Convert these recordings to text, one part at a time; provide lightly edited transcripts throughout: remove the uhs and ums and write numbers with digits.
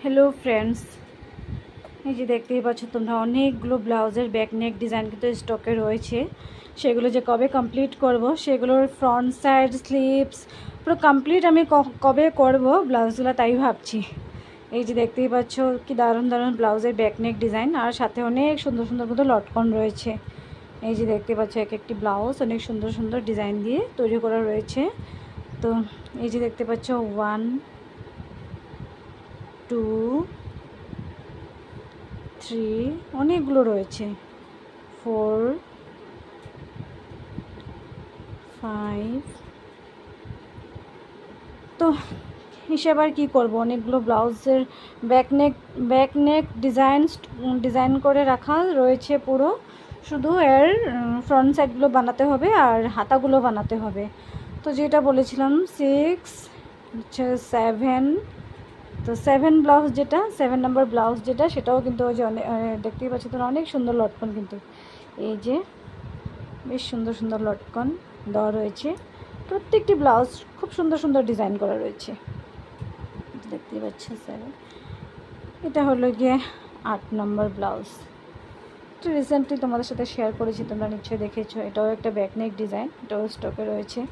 Hello friends, এই যে দেখতেই পাচ্ছ তোমরা অনেকগুলো ব্লাউজের ব্যাক নেক ডিজাইন কিন্তু স্টকে রয়েছে। সেগুলো যে কবে কমপ্লিট করব, সেগুলোর ফ্রন্ট সাইড স্লিভস পুরো কমপ্লিট আমি কবে করব ব্লাউজগুলো তাই ভাবছি। এই যে দেখতেই পাচ্ছ কি দারুণ দারুণ ব্লাউজের ব্যাক নেক ডিজাইন, আর সাথে অনেক সুন্দর সুন্দর মতো লটকন রয়েছে। এই যে দেখতে পাচ্ছ এক একটি ব্লাউজ অনেক সুন্দর সুন্দর ডিজাইন দিয়ে তৈরি করা রয়েছে। তো এই যে দেখতে পাচ্ছ 1 2 3 অনেকগুলো রয়েছে, 4 5। তো হিসেব আর কী করবো, অনেকগুলো ব্লাউজের ব্যাক নেক ডিজাইন করে রাখা রয়েছে পুরো। শুধু এর ফ্রন্ট সাইডগুলো বানাতে হবে আর হাতাগুলো বানাতে হবে। তো যেটা বলেছিলাম 6 হচ্ছে 7, তো 7 ব্লাউজ যেটা 7 নম্বর ব্লাউজ যেটা সেটাও কিন্তু ওই যে অনেক দেখতেই পাচ্ছি তোরা অনেক সুন্দর লটকন, কিন্তু এই যে বেশ সুন্দর সুন্দর লটকন দেওয়া রয়েছে। প্রত্যেকটি ব্লাউজ খুব সুন্দর সুন্দর ডিজাইন করা রয়েছে, দেখতেই পাচ্ছ 7। এটা হলো গিয়ে 8 নম্বর ব্লাউজ। এটা রিসেন্টলি তোমাদের সাথে শেয়ার করেছি, তোমরা নিশ্চয়ই দেখেছো। এটাও একটা ব্যাক নেক ডিজাইন, এটাও স্টকে রয়েছে।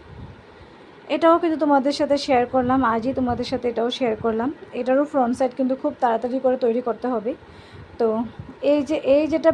এটাও কিন্তু তোমাদের সাথে শেয়ার করলাম, আজই তোমাদের সাথে এটাও শেয়ার করলাম। এটারও ফ্রন্ট সাইড কিন্তু খুব তাড়াতাড়ি করে তৈরি করতে হবে। তো এই যেটা